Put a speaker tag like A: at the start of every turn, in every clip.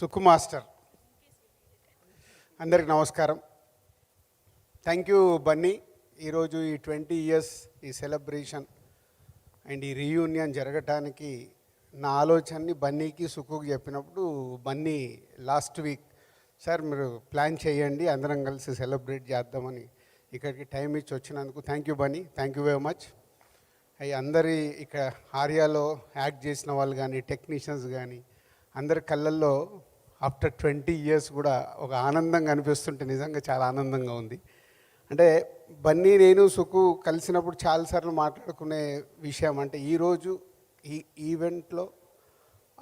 A: Sukku master అందరికి నమస్కారం. Thank you Bunny. ఈరోజు ఈ 20 ఇయర్స్ ఈ సెలబ్రేషన్ అండ్ ఈ రీయూనియన్ జరగటానికి నా ఆలోచనని బన్నీకి సుక్కుకి చెప్పినప్పుడు బన్నీ లాస్ట్ వీక్ సార్ మీరు ప్లాన్ చేయండి అందరం కలిసి సెలబ్రేట్ చేద్దామని ఇక్కడికి టైం ఇచ్చి వచ్చినందుకు thank you Bunny, thank you very much. అవి అందరి ఇక్కడ ఆర్యాలో యాక్ట్ చేసిన వాళ్ళు కానీ టెక్నీషియన్స్ కానీ అందరి కళ్ళల్లో ఆఫ్టర్ 20 ఇయర్స్ కూడా ఒక ఆనందంగా అనిపిస్తుంటే నిజంగా చాలా ఆనందంగా ఉంది. అంటే బన్నీ నేను సుకు కలిసినప్పుడు చాలాసార్లు మాట్లాడుకునే విషయం అంటే ఈరోజు ఈ ఈవెంట్లో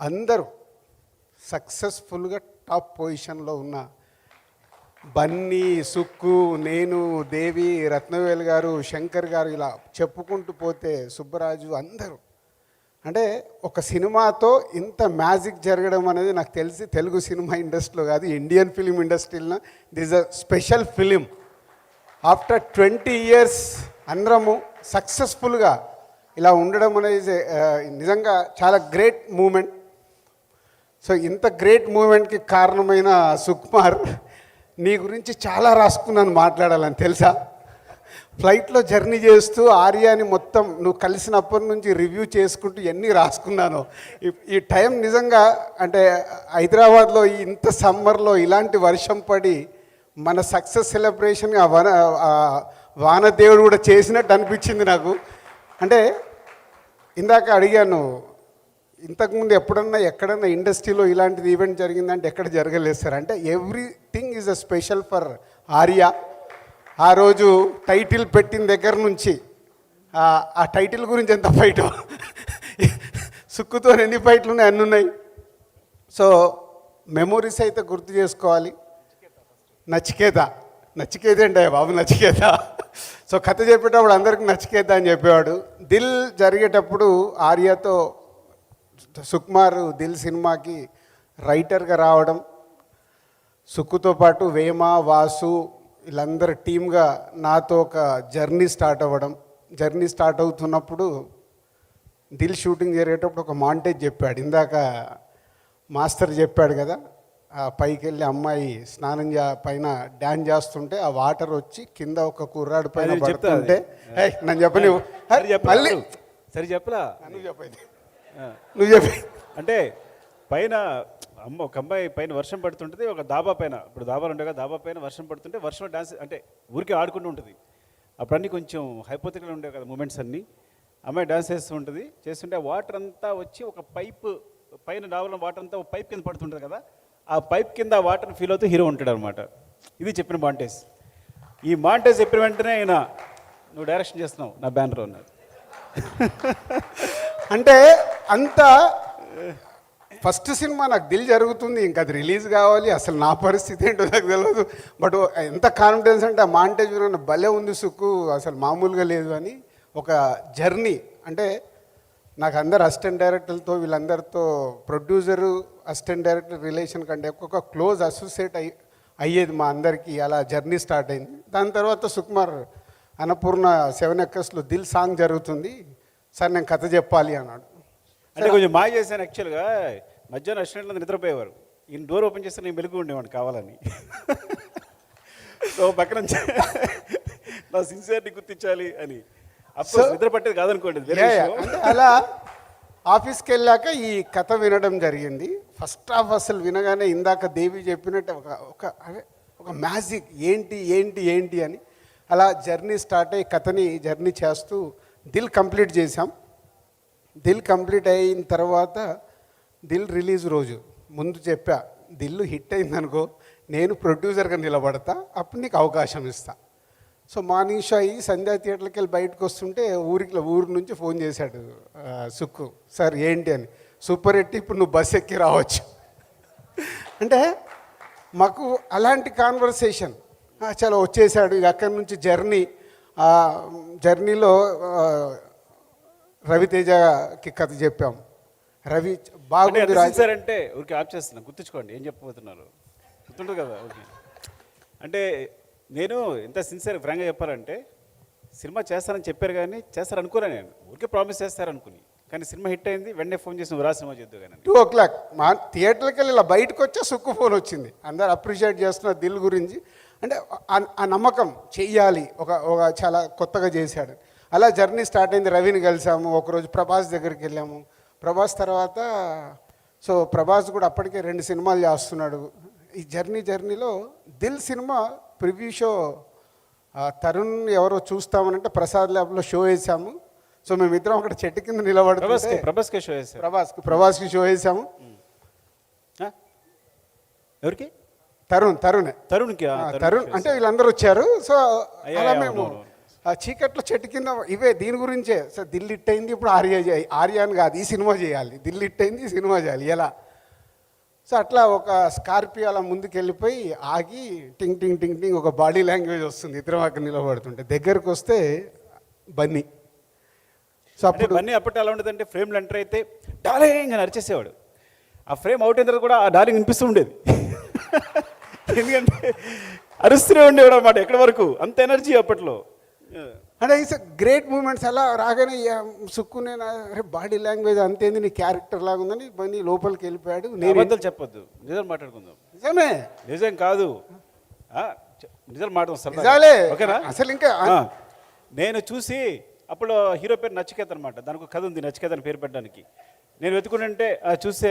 A: అందరూ సక్సెస్ఫుల్గా టాప్ పొజిషన్లో ఉన్న బన్నీ, సుక్కు, నేను, దేవి, రత్నవేల్ గారు, శంకర్ గారు ఇలా చెప్పుకుంటూ పోతే సుబ్బరాజు అందరూ అంటే ఒక సినిమాతో ఇంత మ్యాజిక్ జరగడం అనేది నాకు తెలిసి తెలుగు సినిమా ఇండస్ట్రీలో కాదు ఇండియన్ ఫిలిం ఇండస్ట్రీలో this a special film. After 20 years అందరము సక్సెస్ఫుల్గా ఇలా ఉండడం అనేది నిజంగా చాలా గ్రేట్ మూమెంట్. సో ఇంత గ్రేట్ మూమెంట్కి కారణమైన సుకుమార్ నీ గురించి చాలా రాసుకున్నాను మాట్లాడాలని తెలుసా. ఫ్లైట్లో జర్నీ చేస్తూ ఆర్యాని మొత్తం నువ్వు కలిసినప్పటి నుంచి రివ్యూ చేసుకుంటూ ఎన్ని రాసుకున్నాను. ఈ టైం నిజంగా అంటే హైదరాబాద్లో ఇంత సమ్మర్లో ఇలాంటి వర్షం పడి మన సక్సెస్ సెలబ్రేషన్ వానదేవుడు కూడా చేసినట్టు అనిపించింది నాకు. అంటే ఇందాక అడిగాను ఇంతకుముందు ఎప్పుడన్నా ఎక్కడన్నా ఇండస్ట్రీలో ఇలాంటిది ఈవెంట్ జరిగిందంటే ఎక్కడ జరగలేదు సార్ అంటే everything is a special for Arya. ఆ రోజు టైటిల్ పెట్టిన దగ్గర నుంచి ఆ టైటిల్ గురించి ఎంత ఫైట్ సుక్కుతో ఎన్ని ఫైట్లు ఉన్నాయి అన్నీ ఉన్నాయి. సో మెమొరీస్ అయితే గుర్తు చేసుకోవాలి. నచికేత అంటే బాబు నచికేత. సో కథ చెప్పేటప్పుడు అందరికి నచికేత అని చెప్పేవాడు. దిల్ జరిగేటప్పుడు ఆర్యతో సుకుమార్ దిల్ సినిమాకి రైటర్గా రావడం, సుక్కుతో పాటు వేమ, వాసు వీళ్ళందరూ టీమ్గా నాతో ఒక జర్నీ స్టార్ట్ అవుతున్నప్పుడు దిల్ షూటింగ్ జరిగేటప్పుడు ఒక మాంటేజ్ చెప్పాడు. ఇందాక మాస్టర్ చెప్పాడు కదా పైకి వెళ్ళి అమ్మాయి స్నానం పైన డ్యాన్స్ చేస్తుంటే ఆ వాటర్ వచ్చి కింద ఒక కుర్రాడు పైన పడుతుంటే నన్ను చెప్పని మళ్ళీ
B: సరే చెప్పలా
A: నువ్వు చెప్పి
B: అంటే పైన ఒక అమ్మాయి పైన వర్షం పడుతుంటుంది, ఒక దాబా పైన ఇప్పుడు దాబాలు ఉంటాయి కదా, దాబా పైన వర్షం పడుతుంటే వర్షం డాన్స్ అంటే ఊరికే ఆడుకుంటూ ఉంటుంది. అప్పుడన్నీ కొంచెం హైపోథెటికల్ ఉండేవి కదా మూమెంట్స్ అన్నీ. అమ్మాయి డాన్స్ చేస్తూ ఉంటుంది, చేస్తుంటే వాటర్ అంతా వచ్చి ఒక పైప్ పైన డాబాలో వాటర్ అంతా ఒక పైప్ కింద పడుతుంటుంది కదా, ఆ పైప్ కింద వాటర్ని ఫీల్ అవుతూ హీరో ఉంటాడు అనమాట. ఇది చెప్పిన మాంటేజ్. ఈ మాంటేజ్ చెప్పిన వెంటనే ఆయన నువ్వు డైరెక్షన్ చేస్తున్నావు నా బ్యానర్ అన్నారు.
A: అంటే అంత ఫస్ట్ సినిమా నాకు దిల్ జరుగుతుంది, ఇంకా అది రిలీజ్ కావాలి, అసలు నా పరిస్థితి ఏంటో నాకు తెలియదు. బట్ ఎంత కాన్ఫిడెన్స్ అంటే ఆ మాంటేజ్ భలే ఉంది సుక్కు, అసలు మామూలుగా లేదు అని ఒక జర్నీ. అంటే నాకు అందరు అసిస్టెంట్ డైరెక్టర్లతో వీళ్ళందరితో ప్రొడ్యూసరు అసిస్టెంట్ డైరెక్టర్ రిలేషన్ కంటే ఒక క్లోజ్ అసోసియేట్ అయ్యేది మా అందరికీ. అలా జర్నీ స్టార్ట్ అయింది. దాని తర్వాత సుకుమార్ అన్నపూర్ణ 7 ఎకర్స్లో దిల్ సాంగ్ జరుగుతుంది సార్ నేను కథ చెప్పాలి అన్నాడు.
B: అంటే కొంచెం మాయ చేశాను యాక్చువల్గా. మధ్యాహ్నం అసిస్టెంట్లో నిద్రపోయేవారు, ఈయన డోర్ ఓపెన్ చేస్తే నేను మెలుగు ఉండేవాడు కావాలని. సో పక్కన నా సిన్సియర్ని గుర్తించాలి అని. అప్పుడు నిద్ర పట్టేది కాదనుకోండి.
A: అలా ఆఫీస్కి వెళ్ళాక ఈ కథ వినడం జరిగింది. ఫస్ట్ హాఫ్ అసలు వినగానే ఇందాక దేవి చెప్పినట్టు ఒక మ్యాజిక్ ఏంటి ఏంటి ఏంటి అని అలా జర్నీ స్టార్ట్ అయ్యి కథని జర్నీ చేస్తూ దిల్ కంప్లీట్ చేశాం. దిల్ కంప్లీట్ అయిన తర్వాత దిల్ రిలీజ్ రోజు ముందు చెప్పా దిల్ హిట్ అయిందనుకో నేను ప్రొడ్యూసర్గా నిలబడతా, అప్పుడు నీకు అవకాశం ఇస్తా. సో మార్నింగ్ షో అయ్యి సంధ్యా థియేటర్కి వెళ్ళి బయటకు వస్తుంటే ఊరి నుంచి ఫోన్ చేశాడు సుక్కు, సార్ ఏంటి అని, సూపర్ హిట్ ఇప్పుడు నువ్వు బస్ ఎక్కి రావచ్చు. అంటే మాకు అలాంటి కాన్వర్సేషన్ చాలా వచ్చేసాడు. ఇక అక్కడి నుంచి జర్నీలో రవితేజకి కథ చెప్పాం. రవి బాగుంది
B: సార్ అంటే ఊరికి ఆప్ చేస్తున్నా, గుర్తుంచుకోండి ఏం చెప్పబోతున్నారు, గుర్తుంటుంది కదా. ఓకే అంటే నేను ఎంత సిన్సియర్ ఫ్రాంక్గా చెప్పాలంటే సినిమా చేస్తానని చెప్పారు కానీ చేస్తారనుకోలే, నేను ఊరికే ప్రామిస్ చేస్తారనుకుని కానీ సినిమా హిట్ అయింది, వెంటనే ఫోన్ చేసి నువ్వు రా సినిమా చేద్దు కానీ
A: 2 మా థియేటర్కి వెళ్ళి ఇలా బయటకు వచ్చే సుక్కు ఫోన్ వచ్చింది. అందరు అప్రిషియేట్ చేస్తున్నారు దిల్ గురించి. అంటే ఆ నమ్మకం చెయ్యాలి, ఒక చాలా కొత్తగా చేశాడు. అలా జర్నీ స్టార్ట్ అయింది. రవిని కలిసాము, ఒకరోజు ప్రభాస్ దగ్గరికి వెళ్ళాము. ప్రభాస్ తర్వాత సో ప్రభాస్ కూడా అప్పటికే 2 సినిమాలు చేస్తున్నాడు. ఈ జర్నీలో Dil cinema preview show Tarun ఎవరో చూస్తామనంటే ప్రసాద్ ల్యాబ్లో షో వేసాము. సో మేమిద్దరం అక్కడ చెట్టు కింద నిలబడుతుంటే
B: ప్రభాస్కి షో వేశారు.
A: ప్రభాస్కి షో వేసాము.
B: ఎవరికి?
A: తరుణ్కి అంటే వీళ్ళందరూ వచ్చారు. సో అలా మేము ఆ చీకట్లో చెట్టు కింద ఇవే దీని గురించే. సో దిల్ హిట్ అయింది, ఇప్పుడు ఆర్యాన్ కాదు ఈ సినిమా చేయాలి, దిల్ హిట్ అయింది ఈ సినిమా చేయాలి ఎలా. సో అట్లా ఒక స్కార్పియో అలా ముందుకు వెళ్ళిపోయి ఆగి టింగ్ టింగ్ టింగ్ టింగ్ ఒక బాడీ లాంగ్వేజ్ వస్తుంది. ఇద్దరం అక్కడ నిలబడుతుంటే దగ్గరకు వస్తే బన్నీ. సో అప్పుడు
B: బన్నీ అప్పట్లో ఎలా ఉండేదంటే ఫ్రేమ్లో ఎంటర్ అయితే డార్లింగ్ అని అరిచేసేవాడు. ఆ ఫ్రేమ్ అవుట్ అయిన తర్వాత కూడా ఆ డార్లింగ్ వినిపిస్తూ ఉండేది. ఎందుకంటే అరుస్తూనే ఉండేవాడు అన్నమాట ఎక్కడి వరకు. అంత ఎనర్జీ అప్పట్లో.
A: అంటే ఇట్స్ గ్రేట్ మూమెంట్స్. అలా రాగానే సుక్కు నేను అరే బాడీ లాంగ్వేజ్ అంతేంది నీ క్యారెక్టర్ లాగా ఉందని బన్నీ లోపలికి వెళ్ళిపోయాడు.
B: నేను అబద్ధాలు చెప్పొద్దు, నిజాలు మాట్లాడుకుందాం.
A: నిజమే,
B: నిజం కాదు, నిజాలు మాట్లాడుతాం
A: నిజాలే.
B: ఓకేనా?
A: అసలు ఇంకా
B: నేను చూసి అప్పుడు హీరో పేరు నచికేత్ అనమాట. దానికి ఒక కథ ఉంది, నచికేత్ అని పేరు పెట్టడానికి. నేను వెతుకుంటే చూస్తే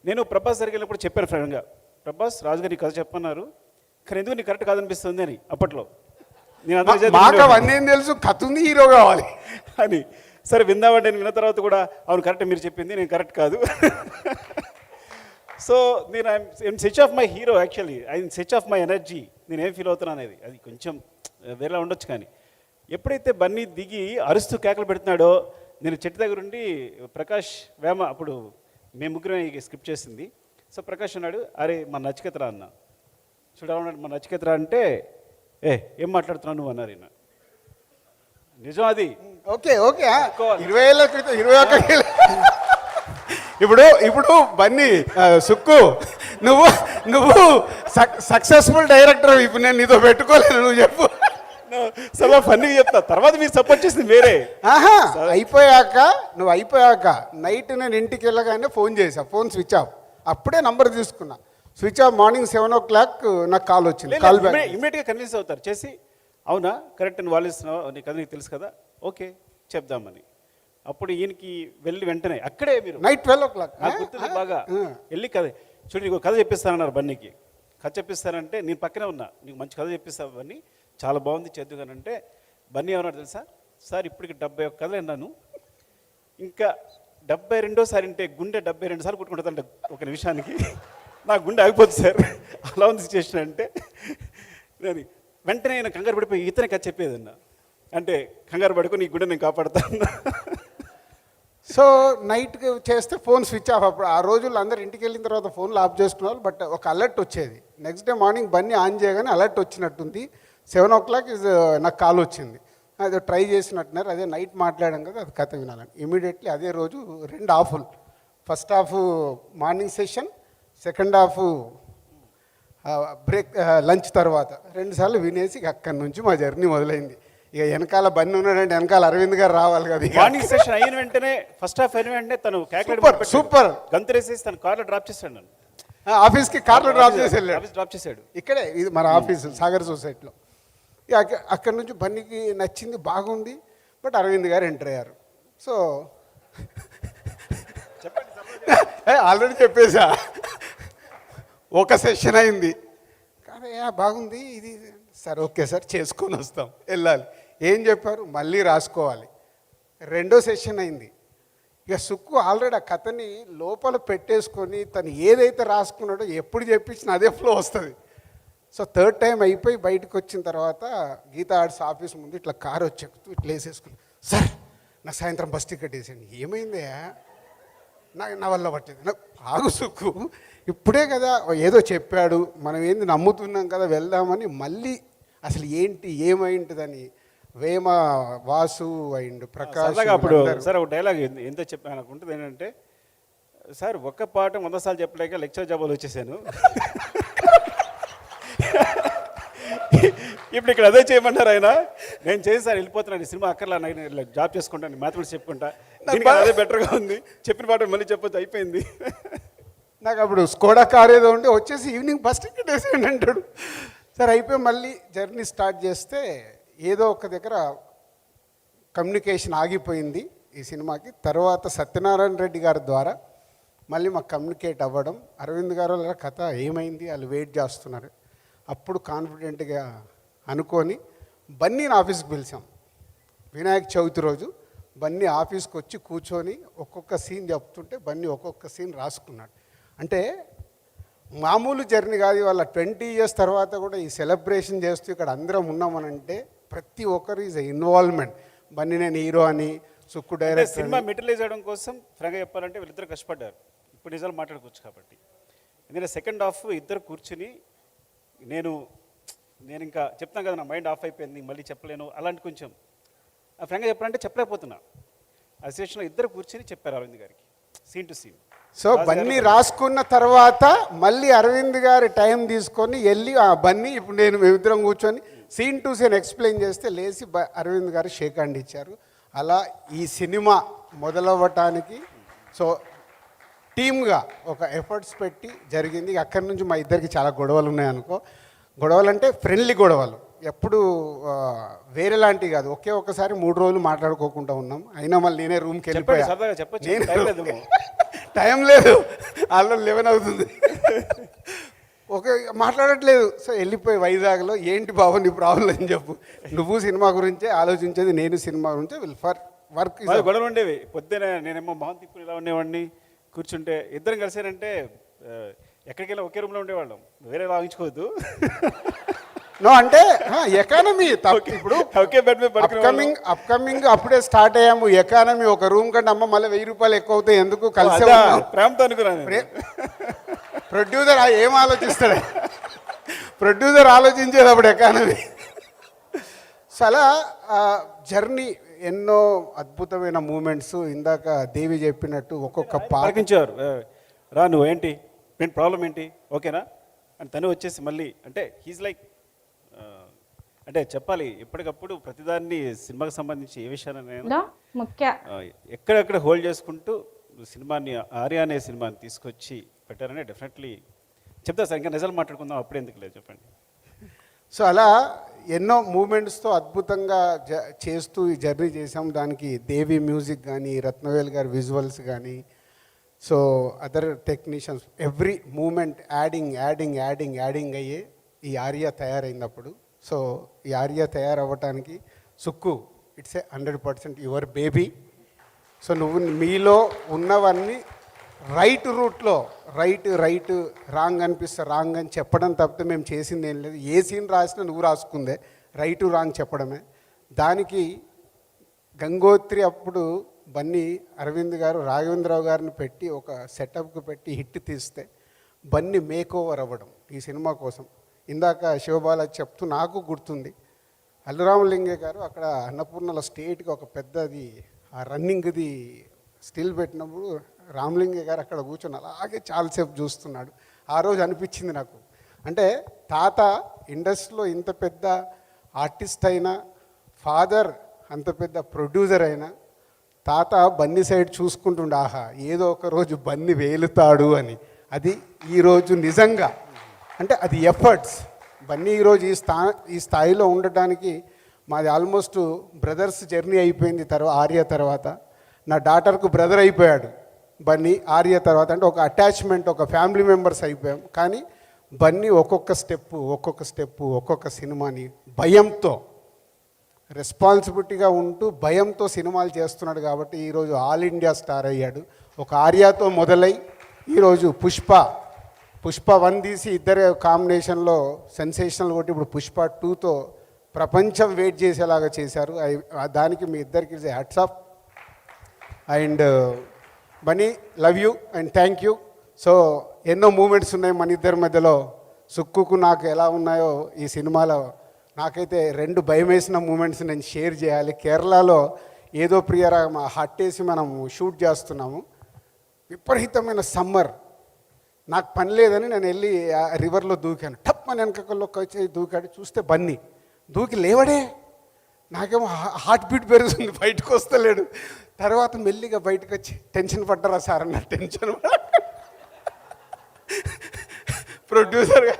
B: నేను ప్రభాస్ దగ్గరికి వెళ్ళినప్పుడు చెప్పాను ఫ్రెండ్గా, ప్రభాస్ రాజుగారి నీ కథ చెప్పన్నారు కానీ ఎందుకు నీకు కరెక్ట్ కాదనిపిస్తుంది అని. అప్పట్లో నేను
A: మాకు అవన్నీ ఏం తెలుసు, కథ ఉంది హీరో కావాలి
B: అని. సరే విందామంటే నేను విన్న తర్వాత కూడా అవును కరెక్ట్ మీరు చెప్పింది, నేను కరెక్ట్ కాదు. సో నేను I'm such of my hero actually, I'm such of my energy. నేను ఏం ఫీల్ అవుతున్నాను అనేది అది కొంచెం వేరేలా ఉండొచ్చు. కానీ ఎప్పుడైతే బన్నీ దిగి అరుస్తూ కేకలు పెడుతున్నాడో నేను చెట్టు దగ్గర ఉండి ప్రకాష్ వేమ అప్పుడు మేము ముగ్గురం ఈ స్క్రిప్ట్ చేసింది. సో ప్రకాష్ అన్నాడు, అరే మా నచికేతరా అన్న. చూడాలన్నాడు మా నచికేతరా అంటే ఏం మాట్లాడుతున్నావు నువ్వు అన్నారు ఈయన. నిజం అది.
A: ఓకే 20 ఏళ్ళ క్రితం 21 ఏళ్ళ ఇప్పుడు బన్నీ సుక్కు నువ్వు సక్సెస్ఫుల్ డైరెక్టర్. ఇప్పుడు నేను నీతో పెట్టుకోలేదు, నువ్వు చెప్పు.
B: చాలా ఫన్నీగా చెప్తా, తర్వాత మీరు సపోర్ట్ చేసింది వేరే.
A: నువ్వు అయిపోయాక నైట్ నేను ఇంటికి వెళ్ళగానే ఫోన్ చేసా, ఫోన్ స్విచ్ ఆఫ్. అప్పుడే నంబర్ తీసుకున్నా, స్విచ్ ఆఫ్. మార్నింగ్ 7 o'clock నాకు కాల్ వచ్చింది. కాల్ బ్యాక్
B: ఇమీడియట్గా కన్విన్స్ అవుతారు చేసి, అవునా కరెక్ట్ అని వాళ్ళు ఇస్తున్నావు నీకు అది నీకు తెలుసు కదా, ఓకే చెప్దామని. అప్పుడు ఈయనకి వెళ్ళి వెంటనే అక్కడే మీరు
A: నైట్ 12 o'clock
B: నాకు గుర్తుంది బాగా వెళ్ళి కథ చూడు నీకు కథ చెప్పిస్తానన్నారు బన్నీకి. కథ చెప్పిస్తానంటే నేను పక్కనే ఉన్నా, నీకు మంచి కథ చెప్పిస్తావు బన్నీ, చాలా బాగుంది చేద్దుగానంటే బన్నీ ఏమన్నాడు తెలుసా, సార్ ఇప్పటికి 71 కథలు విన్నాను, ఇంకా 72సారి అంటే గుండె 72 సార్లు కొట్టుకుంటుందంట ఒక నిమిషానికి, నా గుండె ఆగిపోతుంది సార్, అలా ఉంది సిచ్యువేషన్ అంటే. నేను వెంటనే నేను కంగారు పడిపోయి ఇతనే కథ చెప్పేదన్నా అంటే కంగారు పడుకుని నీ గుండె నేను కాపాడుతాను.
A: సో నైట్ చేస్తే ఫోన్ స్విచ్ ఆఫ్. అప్పుడు ఆ రోజుల్లో అందరు ఇంటికి వెళ్ళిన తర్వాత ఫోన్లు ఆఫ్ చేసుకున్నారు. బట్ ఒక అలర్ట్ వచ్చేది. Next day morning Bunny on చేయగానే అలర్ట్ వచ్చినట్టుంది. 7 o'clock నాకు కాల్ వచ్చింది. అదే ట్రై చేసినట్టున్నారు, అదే నైట్ మాట్లాడాం కదా అది కథ వినాలని. ఇమీడియట్లీ అదే రోజు 2 హాఫ్లు, first half morning session, second half break lunch తర్వాత 2 సార్లు వినేసి అక్కడి నుంచి మా జర్నీ మొదలైంది. ఇక వెనకాల బన్నీ ఉన్నాడంటే వెనకాల అరవింద్ గారు రావాలి కదా.
B: మార్నింగ్ సెషన్ అయిన వెంటనే ఫస్ట్ హాఫ్ అయిన వెంటనే తను
A: సూపర్
B: గంతురేసేసి తను కార్లో డ్రాప్ చేశాడు నన్ను.
A: ఆఫీస్కి కార్లో డ్రాప్ చేసి వెళ్ళాడు.
B: డ్రాప్ చేశాడు
A: ఇక్కడే, ఇది మన ఆఫీసు సాగర్ సొసైటీలో. అక్కడి నుంచి బన్నీకి నచ్చింది, బాగుంది. బట్ అరవింద్ గారు ఎంటర్ అయ్యారు. సో ఆల్రెడీ చెప్పేసా, ఒక సెషన్ అయింది కానీ బాగుంది ఇది. సార్ ఓకే సార్ చేసుకొని వస్తాం, వెళ్ళాలి. ఏం చెప్పారు, మళ్ళీ రాసుకోవాలి. 2వ సెషన్ అయింది. ఇక సుక్కు ఆల్రెడీ ఆ కథని లోపల పెట్టేసుకొని తను ఏదైతే రాసుకున్నాడో ఎప్పుడు చెప్పించినా అదే ఫ్లో వస్తుంది. సో 3rd టైం అయిపోయి బయటకు వచ్చిన తర్వాత గీతా ఆర్ట్స్ ఆఫీస్ ముందు ఇట్లా కారు వచ్చేస్తూ ఇట్లా వేసేసుకుని, సార్ నాకు సాయంత్రం బస్ టికెట్ వేసేయండి. ఏమైందయా, నా వల్ల పట్టేది. నాకు ఆగు సుక్కు, ఇప్పుడే కదా ఏదో చెప్పాడు, మనం ఏంది నమ్ముతున్నాం కదా వెళ్దామని. మళ్ళీ అసలు ఏంటి ఏమైంటుందని వేమ, వాసు అండ్ ప్రకాష్.
B: అప్పుడు సార్ ఒక డైలాగ్ ఎంత చెప్పాను నాకు ఉంటుంది ఏంటంటే, సార్ ఒక్క పాట 100 సార్లు చెప్పలేక లెక్చర్ జాబులు వచ్చేసాను, ఇప్పుడు ఇక్కడ అదే చేయమన్నారు ఆయన. నేను చేసాను, వెళ్ళిపోతున్నాను, ఈ సినిమా అక్కర్లా, నేను జాబ్ చేసుకుంటాను, మ్యాథమెటిక్స్ చెప్పుకుంటా, దీనికి అదే బెటర్గా ఉంది, చెప్పిన పాట మళ్ళీ చెప్పొచ్చు, అయిపోయింది.
A: నాకు అప్పుడు స్కోడా కార్ ఏదో ఉంటే వచ్చేసి ఈవినింగ్ బస్ టికెట్ వేసేయండి అంటాడు. సరే అయిపోయి మళ్ళీ జర్నీ స్టార్ట్ చేస్తే ఏదో ఒక దగ్గర కమ్యూనికేషన్ ఆగిపోయింది ఈ సినిమాకి. తర్వాత సత్యనారాయణ రెడ్డి గారి ద్వారా మళ్ళీ మాకు కమ్యూనికేట్ అవ్వడం, అరవింద్ గారు వాళ్ళ కథ ఏమైంది, వాళ్ళు వెయిట్ చేస్తున్నారు. అప్పుడు కాన్ఫిడెంట్గా అనుకొని బన్నీని ఆఫీస్కి పిలిచాం. వినాయక చవితి రోజు బన్నీ ఆఫీస్కి వచ్చి కూర్చొని ఒక్కొక్క సీన్ చెప్తుంటే బన్నీ ఒక్కొక్క సీన్ రాసుకున్నాడు. అంటే మామూలు జర్నీ కాదు, వాళ్ళ 20 years తర్వాత కూడా ఈ సెలబ్రేషన్ చేస్తూ ఇక్కడ అందరం ఉన్నామనంటే ప్రతి ఒక్కరు ఈజ్ ఇన్వాల్వ్మెంట్. బన్నీ నేను హీరో అని, సుక్కు డైరెక్టర్.
B: సినిమా మెటీరియలైజ్ చేయడం కోసం ఫ్రాంక్గా చెప్పాలంటే వీళ్ళిద్దరు కష్టపడ్డారు. ఇప్పుడు నిజాలు మాట్లాడుకోవచ్చు కాబట్టి. ఎందుకంటే సెకండ్ హాఫ్ ఇద్దరు కూర్చుని నేను ఇంకా చెప్తాను కదా, నా మైండ్ ఆఫ్ అయిపోయింది, మళ్ళీ చెప్పలేను, అలాంటి కొంచెం ఫ్రాంక్గా చెప్పాలంటే చెప్పలేకపోతున్నా. ఆ సిచ్యువేషన్లో ఇద్దరు కూర్చుని చెప్పారు అరవింద్ గారికి scene to scene.
A: So Bunny రాసుకున్న తర్వాత మళ్ళీ అరవింద్ గారి టైం తీసుకొని వెళ్ళి ఆ బన్నీ ఇప్పుడు నేను మేమిద్దరం కూర్చొని సీన్ టు సీన్ ఎక్స్ప్లెయిన్ చేస్తే లేచి అరవింద్ గారు షేక్ హ్యాండ్ ఇచ్చారు. అలా ఈ సినిమా మొదలవ్వటానికి సో టీమ్గా ఒక ఎఫర్ట్స్ పెట్టి జరిగింది. అక్కడి నుంచి మా ఇద్దరికి చాలా గొడవలు ఉన్నాయనుకో. గొడవలు అంటే ఫ్రెండ్లీ గొడవలు, ఎప్పుడు వేరే లాంటివి కాదు. ఒక్కసారి 3 రోజులు మాట్లాడుకోకుండా ఉన్నాం. అయినా మళ్ళీ నేనే రూమ్కి వెళ్ళిపోయా. టైం లేదు, ఆల్రెడీ 11 అవుతుంది, మాట్లాడట్లేదు. సో వెళ్ళిపోయి వైజాగ్లో ఏంటి బాబు నీ ప్రాబ్లం అని చెప్పు, నువ్వు సినిమా గురించే ఆలోచించేది, నేను సినిమా గురించే ఫర్ వర్క్.
B: గొడవలు ఉండేవి. పొద్దున నేనేమో మొహం తిప్పుని ఇలా ఉండేవాడిని, కూర్చుంటే ఇద్దరం కలిసారంటే ఎక్కడికి వెళ్ళి ఒకే రూమ్లో ఉండేవాళ్ళం, వేరే వాయించుకోవద్దు.
A: నో అంటే ఎకానమీ ఇప్పుడు అప్కమింగ్ అప్పుడే స్టార్ట్ అయ్యాము. ఎకానమీ ఒక రూమ్ కంటే అమ్మ మళ్ళీ 1000 రూపాయలు ఎక్కువ అవుతాయి ఎందుకు, కలిసి
B: ప్రేమతో అనుకున్నాను.
A: ప్రొడ్యూసర్ ఏం ఆలోచిస్తాడు, ప్రొడ్యూసర్ ఆలోచించేది అప్పుడు ఎకానమీ. సో అలా జర్నీ ఎన్నో అద్భుతమైన మూమెంట్స్. ఇందాక దేవి చెప్పినట్టు ఒక్కొక్క
B: పాటించారు. రా నువ్వు ఏంటి, నేను ప్రాబ్లం ఏంటి, ఓకేనా అని తను వచ్చేసి మళ్ళీ అంటే హీజ్ లైక్ అంటే చెప్పాలి ఎప్పటికప్పుడు ప్రతిదాన్ని సినిమాకి సంబంధించి ఏ విషయాన్ని ఎక్కడెక్కడ హోల్డ్ చేసుకుంటూ సినిమాని ఆర్య అనే సినిమాని తీసుకొచ్చి పెట్టారని డెఫినెట్లీ చెప్తా సార్. ఇంకా నిజాలు మాట్లాడుకుందాం, అప్పుడు ఎందుకు లేదు చెప్పండి.
A: సో అలా ఎన్నో మూమెంట్స్తో అద్భుతంగా చేస్తూ ఈ జర్నీ చేసాం. దానికి దేవి మ్యూజిక్ కానీ, రత్నవేల్ గారి విజువల్స్ కానీ, so other technicians, every moment adding అయ్యే ఈ ఆర్య తయారైనప్పుడు. సో ఈ ఆర్య తయారవ్వటానికి Sukku it's a 100% your baby. So నువ్వు మీలో ఉన్నవన్నీ రైట్ రూట్లో రైట్ రాంగ్ అనిపిస్తే రాంగ్ అని చెప్పడం తప్పితే మేము చేసింది ఏం లేదు. ఏ సీన్ రాసినా నువ్వు రాసుకుందే, రైటు రాంగ్ చెప్పడమే. దానికి గంగోత్రి అప్పుడు బన్నీ అరవింద్ గారు రాఘవేంద్రరావు గారిని పెట్టి ఒక సెటప్కి పెట్టి హిట్ తీస్తే బన్నీ మేక్ ఓవర్ అవ్వడం ఈ సినిమా కోసం. ఇందాక శివబాలాజీ చెప్తూ నాకు గుర్తుంది, అల్లురామలింగే గారు అక్కడ అన్నపూర్ణలో స్టేట్కి ఒక పెద్దది ఆ రన్నింగ్ది స్టిల్ పెట్టినప్పుడు రామలింగే గారు అక్కడ కూర్చొని అలాగే చాలాసేపు చూస్తున్నాడు. ఆ రోజు అనిపించింది నాకు, అంటే తాత ఇండస్ట్రీలో ఇంత పెద్ద ఆర్టిస్ట్ అయినా, ఫాదర్ అంత పెద్ద ప్రొడ్యూసర్ అయినా, తాత బన్నీ సైడ్ చూసుకుంటుండే ఆహా ఏదో ఒక రోజు బన్నీ వేలుతాడు అని. అది ఈరోజు నిజంగా అంటే అది ఎఫర్ట్స్. బన్నీ ఈరోజు ఈ స్థాయిలో ఉండటానికి మాది ఆల్మోస్ట్ బ్రదర్స్ జర్నీ అయిపోయింది. ఆర్య తర్వాత నా డాటర్కు బ్రదర్ అయిపోయాడు బన్నీ. ఆర్య తర్వాత అంటే ఒక అటాచ్మెంట్, ఒక ఫ్యామిలీ మెంబర్స్ అయిపోయాం. కానీ బన్నీ ఒక్కొక్క సినిమాని భయంతో, రెస్పాన్సిబిలిటీగా ఉంటూ భయంతో సినిమాలు చేస్తున్నాడు. కాబట్టి ఈరోజు ఆల్ ఇండియా స్టార్ అయ్యాడు. ఒక ఆర్యతో మొదలై ఈరోజు పుష్ప 1 తీసి ఇద్దరు కాంబినేషన్లో సెన్సేషనల్ కొట్టి ఇప్పుడు పుష్ప 2తో ప్రపంచం వెయిట్ చేసేలాగా చేశారు. దానికి మీ ఇద్దరికి hats off. And Bunny love you and thank you. So ఎన్నో మూమెంట్స్ ఉన్నాయి మన ఇద్దరి మధ్యలో. సుక్కుకు నాకు ఎలా ఉన్నాయో ఈ సినిమాలో నాకైతే 2 భయం వేసిన మూమెంట్స్ నేను షేర్ చేయాలి. కేరళలో ఏదో ప్రియరా హట్టేసి మనం షూట్ చేస్తున్నాము. విపరీతమైన సమ్మర్, నాకు పని లేదని నేను వెళ్ళి రివర్లో దూకాను. టప్ అని వెనకల్లోకి వచ్చి దూకాడు. చూస్తే దూకి లేవడే, నాకేమో హార్ట్ బీట్ పెరుగుతుంది, బయటకు వస్తలేడు. తర్వాత మెల్లిగా బయటకు వచ్చి టెన్షన్ పడ్డారా సార్ అన్న, టెన్షన్ ప్రొడ్యూసర్గా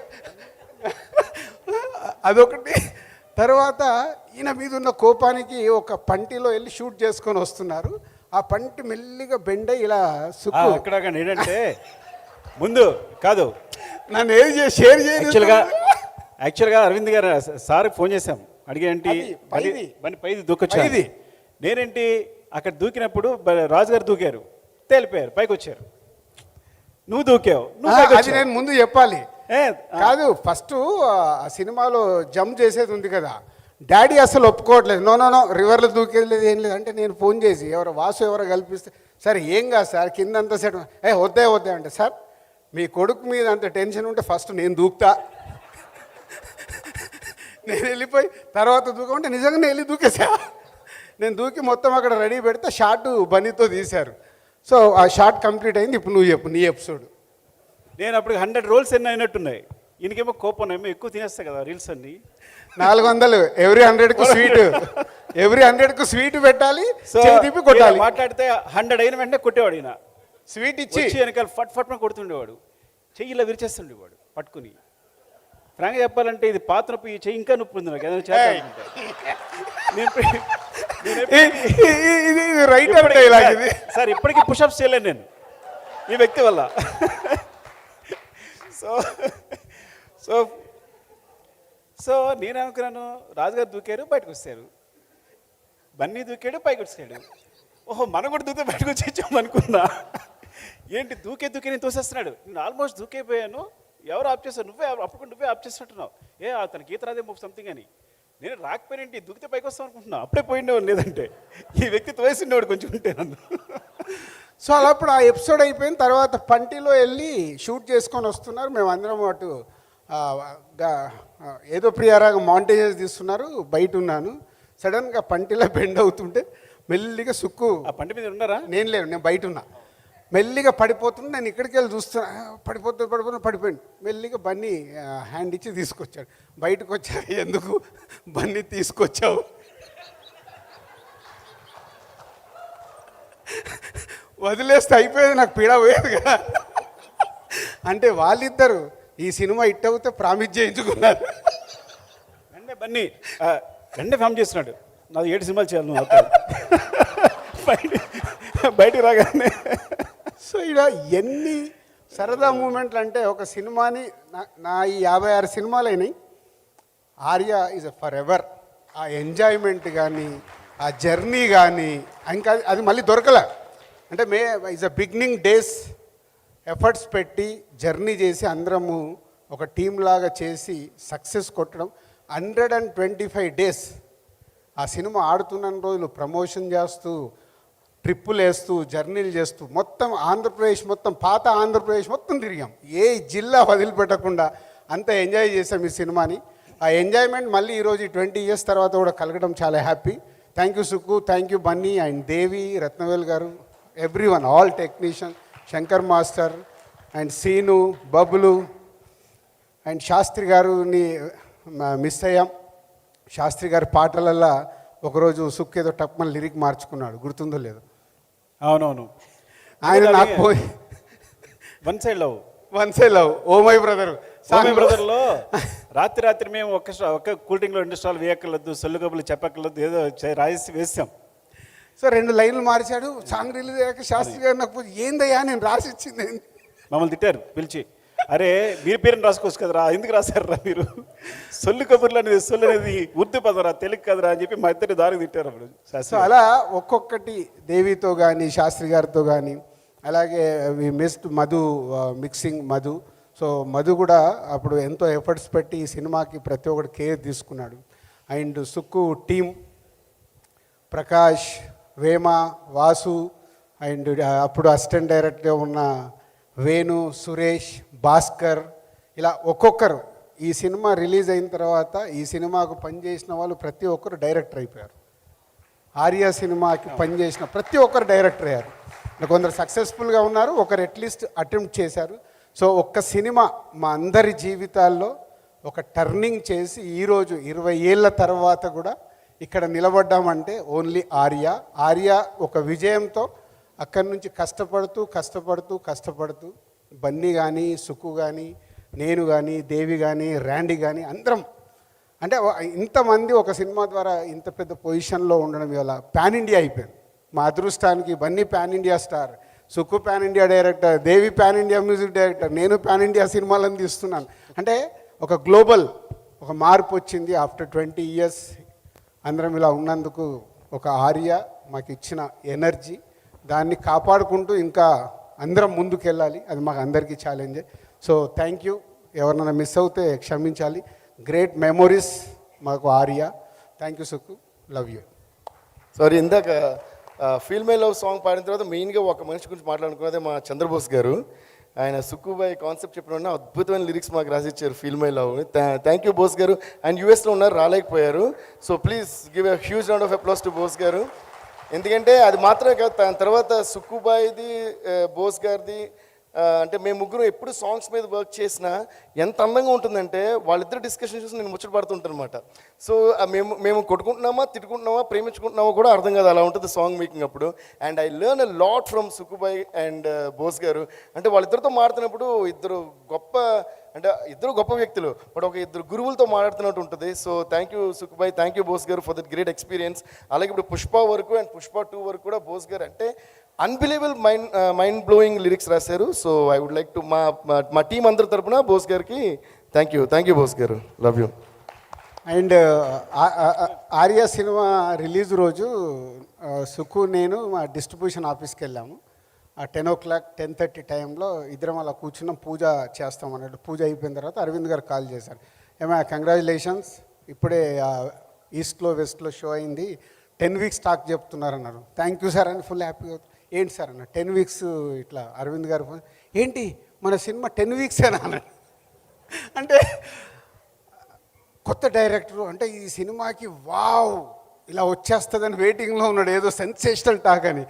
A: అదొకటి. తర్వాత ఈయన మీద ఉన్న కోపానికి ఒక పంటిలో వెళ్ళి షూట్ చేసుకొని వస్తున్నారు. ఆ పంటి మెల్లిగా బెండ ఇలా సుక్కు
B: అక్కడ ఏంటంటే ముందు కాదు,
A: నన్ను ఏది షేర్ చేయాలి.
B: యాక్చువల్గా అరవింద్ గారు సార్కి ఫోన్ చేశాం, అడిగేంటి బండి పైది దూకొచ్చారు. నేనేంటి అక్కడ దూకినప్పుడు రాజు గారు దూకారు, తేలిపోయారు, పైకి వచ్చారు. నువ్వు దూకావు,
A: అది నేను ముందు చెప్పాలి. కాదు, ఫస్ట్ ఆ సినిమాలో జంప్ చేసేది ఉంది కదా, డాడీ అసలు ఒప్పుకోవట్లేదు. నో రివర్లో దూకేది లేదు, ఏం లేదు అంటే నేను ఫోన్ చేసి ఎవరో వాసు ఎవరో కల్పిస్తే, సరే ఏం కాదు సార్ కిందంతా సెట్, వద్దే అంటే, సార్ మీ కొడుకు మీద అంత టెన్షన్ ఉంటే ఫస్ట్ నేను దూకుతా, నేను వెళ్ళిపోయి తర్వాత దూకమంటే నిజంగా నేను వెళ్ళి దూకేసా. నేను దూకి మొత్తం అక్కడ రెడీ పెడితే షార్ట్ బన్నీతో తీశారు. సో ఆ షార్ట్ కంప్లీట్ అయింది. ఇప్పుడు నువ్వు చెప్పు నీ ఎపిసోడ్.
B: నేను అప్పుడు 100 రోల్స్ ఎన్ని అయినట్టున్నాయి. ఈయనకేమో కోపం ఏమో ఎక్కువ తినేస్తాయి కదా రీల్స్ అన్ని.
A: 400 ఎవ్రీ 100కు స్వీట్, ఎవ్రీ 100కు స్వీట్ పెట్టాలి, తిప్పి కొట్టాలి.
B: మాట్లాడితే 100 అయిన వెంటనే కొట్టేవాడు ఈయన.
A: స్వీట్ ఇచ్చి
B: వెనకాల ఫట్ ఫట్ కొడుతుండేవాడు, చెయ్యిలా విరిచేస్తుండేవాడు పట్టుకుని. ఫ్రాంక్గా చెప్పాలంటే ఇది పాత నొప్పి, ఈ చెయ్యి ఇంకా నొప్పి ఉంది నాకు ఏదైనా చేయాలంటే. సార్ ఇప్పటికీ పుషప్స్ చేయలేను నేను ఈ వ్యక్తి వల్ల. సో సో సో నేను అనుకున్నాను రాజుగారు దూకారు, బయటకు వచ్చారు. బన్నీ దూకాడు, పైకి వచ్చాడు. ఓహో మనం కూడా దూకే బయటకు వచ్చేసాము అనుకున్నా. ఏంటి దూకే నేను తోసేస్తున్నాడు. నేను ఆల్మోస్ట్ దూకైపోయాను. ఎవరు ఆప్ చేశారు? నువ్వే ఆప్ చేసినట్టున్నావు. అతనికి ఈత రాదే సంథింగ్ అని. నేను రాకపోయినంటే దూకితే పైకి వస్తాం అనుకుంటున్నా. అప్పుడే పోయిండేవాడు, లేదంటే ఈ వ్యక్తి తోసిండేవాడు కొంచెం ఉంటే నన్ను.
A: సో అలా అప్పుడు ఆ ఎపిసోడ్ అయిపోయిన తర్వాత పంటిలో వెళ్ళి షూట్ చేసుకొని వస్తున్నారు. మేము అందరం అటు ఏదో ప్రియారాగా మౌంటేజెస్ తీస్తున్నారు, బయట ఉన్నాను. సడన్గా పంటిలో బెండ్ అవుతుంటే మెల్లిగా సుక్కు
B: ఆ పంటి మీద ఉన్నారా?
A: నేను లేను, నేను బయట ఉన్నా. మెల్లిగా పడిపోతుంది. నేను ఇక్కడికి వెళ్ళి చూస్తున్నా, పడిపోయింది. మెల్లిగా బన్నీ హ్యాండ్ ఇచ్చి తీసుకొచ్చాడు. బయటకు వచ్చాడు. ఎందుకు బన్నీ తీసుకొచ్చావు? వదిలేస్తే అయిపోయేది, నాకు పీడ పోయేది కదా. అంటే వాళ్ళిద్దరు ఈ సినిమా హిట్ అవుతే ప్రామిస్ చేయించుకున్నారు.
B: బన్నీ ఫామ్ చేస్తున్నాడు, నాది 7 సినిమాలు చేయాలి నువ్వు బయటికి రాగానే.
A: సో ఇలా ఎన్ని సరదా మూమెంట్లు అంటే ఒక సినిమాని నా ఈ 56 సినిమాలు అయినాయి. Arya is for ever. ఆ ఎంజాయ్మెంట్ కానీ ఆ జర్నీ కానీ ఇంకా అది మళ్ళీ దొరకలే. అంటే is a beginning days efforts పెట్టి జర్నీ చేసి అందరము ఒక టీం లాగా చేసి సక్సెస్ కొట్టడం. 125 డేస్ ఆ సినిమా ఆడుతున్న రోజులు ప్రమోషన్ చేస్తూ, ట్రిప్పులు వేస్తూ, జర్నీలు చేస్తూ మొత్తం ఆంధ్రప్రదేశ్ మొత్తం, పాత ఆంధ్రప్రదేశ్ మొత్తం తిరిగాం. ఏ జిల్లా వదిలిపెట్టకుండా అంత ఎంజాయ్ చేసాం ఈ సినిమాని. ఆ ఎంజాయ్మెంట్ మళ్ళీ ఈరోజు 20 years తర్వాత కూడా కలగడం చాలా happy. Thank you Sukku, thank you Bunny and Devi, Rathnavel garu, everyone, all technician, Shankar master and Seenu, Bablu and Sastry గారుని మిస్ అయ్యాం. శాస్త్రి గారి పాటలల్లో ఒకరోజు సుక్కు ఏదో టప్మని లిరిక్ మార్చుకున్నాడు, గుర్తుందో లేదు?
B: అవునవును.
A: ఆయన నాకు పోయి
B: one side love
A: oh my brother
B: బ్రదర్లో రాత్రి మేము ఒక్క కూల్ డ్రింక్లో 2 స్టాల్ వేయక్కర్లేదు, సొల్లు కబులు చెప్పక్కర్లేదు, ఏదో రాసి వేసాం.
A: సో 2 లైన్లు మార్చాడు. సాంగ్ రిలీజ్ అయ్యాక శాస్త్రి గారు నాకు ఏందయ్యా నేను రాసి ఇచ్చింది.
B: మమ్మల్ని తిట్టారు పిలిచి, అరే మీరు పేరుని రాసుకోవచ్చు కదరా, ఎందుకు రాశారా మీరు, సొల్లు కబుర్లు అనేది సొల్లు అనేది ఉర్దూ పదరా, తెలుగు కదరా అని చెప్పి మా ఇద్దరిని దారికి తిట్టారు అప్పుడు.
A: సో అలా ఒక్కొక్కటి దేవితో కానీ శాస్త్రి గారితో కానీ, అలాగే we missed Madhu, mixing Madhu. So Madhu కూడా అప్పుడు ఎంతో ఎఫర్ట్స్ పెట్టి ఈ సినిమాకి ప్రతి ఒక్కటి కేర్ తీసుకున్నాడు. And Sukku team, Prakash, Vema, Vasu and అప్పుడు అసిస్టెంట్ డైరెక్టర్గా ఉన్న వేణు, సురేష్, భాస్కర్, ఇలా ఒక్కొక్కరు ఈ సినిమా రిలీజ్ అయిన తర్వాత ఈ సినిమాకు పనిచేసిన వాళ్ళు ప్రతి ఒక్కరు డైరెక్టర్ అయిపోయారు. ఆర్య సినిమాకి పనిచేసిన ప్రతి ఒక్కరు డైరెక్టర్ అయ్యారు. కొందరు సక్సెస్ఫుల్గా ఉన్నారు, ఒకరు అట్లీస్ట్ అటెంప్ట్ చేశారు. సో ఒక్క సినిమా మా అందరి జీవితాల్లో ఒక టర్నింగ్ చేసి ఈరోజు 20 ఏళ్ళ తర్వాత కూడా ఇక్కడ నిలబడ్డామంటే ఓన్లీ ఆర్య ఒక విజయంతో అక్కడి నుంచి కష్టపడుతూ బన్నీ కానీ సుక్కు కానీ నేను కానీ దేవి కానీ ర్యాండీ కానీ అందరం అంటే ఇంతమంది ఒక సినిమా ద్వారా ఇంత పెద్ద పొజిషన్లో ఉండడం ఇవాళ పాన్ ఇండియా అయిపోయింది. మా అదృష్టానికి Bunny pan India star, Sukku pan India director, Devi pan India music director, నేను పాన్ ఇండియా సినిమాలను తీస్తున్నాను. అంటే ఒక గ్లోబల్ ఒక మార్పు వచ్చింది. ఆఫ్టర్ 20 ఇయర్స్ అందరం ఇలా ఉన్నందుకు ఒక ఆర్య మాకు ఇచ్చిన ఎనర్జీ, దాన్ని కాపాడుకుంటూ ఇంకా అందరం ముందుకెళ్ళాలి. అది మాకు అందరికీ ఛాలెంజే. So thank you. ఎవరినైనా మిస్ అవుతే క్షమించాలి. గ్రేట్ మెమొరీస్ మాకు Arya. Thank you Sukku, love you.
C: Sorry, ఇందాక ఫీల్ మై లవ్ సాంగ్ పాడిన తర్వాత మెయిన్గా ఒక మనిషి గురించి మాట్లాడుకున్నదే మా చంద్రబోస్ గారు. ఆయన సుక్కుబాయ్ కాన్సెప్ట్ చెప్పిన అద్భుతమైన లిరిక్స్ మాకు రాసిచ్చారు feel my love. Thank you Bose garu. And యూఎస్లో ఉన్నారు, రాలేకపోయారు. So please give a huge round of applause to Bose garu. ఎందుకంటే అది మాత్రమే కాదు, దాని తర్వాత సుక్కుబాయ్ది, బోస్ గారిది, అంటే మేము ముగ్గురు ఎప్పుడు సాంగ్స్ మీద వర్క్ చేసినా ఎంత అందంగా ఉంటుందంటే వాళ్ళిద్దరు డిస్కషన్ చూసి నేను ముచ్చట పడుతుంటాను అనమాట. సో మేము కొట్టుకుంటున్నామా, తిట్టుకుంటున్నామా, ప్రేమించుకుంటున్నామా కూడా అర్థం కాదు, అలా ఉంటుంది సాంగ్ మేకింగ్ అప్పుడు. And I learn a lot from Sukku bhai and Bose గారు. అంటే వాళ్ళిద్దరితో మాడుతున్నప్పుడు ఇద్దరు గొప్ప వ్యక్తులు, బట్ ఒక ఇద్దరు గురువులతో మాట్లాడుతున్నట్టు ఉంటుంది. So thank you Sukku bhai, thank you Bose garu for that great experience. అలాగే ఇప్పుడు పుష్ప వరకు అండ్ పుష్ప 2 వరకు కూడా బోస్ గారు అంటే అన్బిలీవబుల్ మైండ్ బ్లోయింగ్ లిరిక్స్ రాశారు. So I would like to మా టీం అందరి తరపున బోస్ గారికి థ్యాంక్ యూ బోస్ గారు, love you.
A: And Arya cinema release రోజు సుక్కు నేను మా డిస్ట్రిబ్యూషన్ ఆఫీస్కి వెళ్ళాము. 10 o'clock 10:30 టైంలో ఇద్దరం అలా కూర్చున్నాం, పూజ చేస్తాం అన్నట్టు. పూజ అయిపోయిన తర్వాత అరవింద్ గారు కాల్ చేశారు, ఏమా కంగ్రాచులేషన్స్, ఇప్పుడే ఈస్ట్లో వెస్ట్లో షో అయింది, 10 weeks స్టాక్ చెప్తున్నారు అన్నారు. థ్యాంక్ యూ సార్ అని ఫుల్ హ్యాపీగా. ఏంటి సార్ అన్న 10 weeks ఇట్లా అరవింద్ గారు ఏంటి మన సినిమా 10 weeks అన్నాడు. అంటే కొత్త డైరెక్టరు అంటే ఈ సినిమాకి వావ్ ఇలా వచ్చేస్తుందని వెయిటింగ్లో ఉన్నాడు, ఏదో సెన్సేషనల్ టాక్ అని.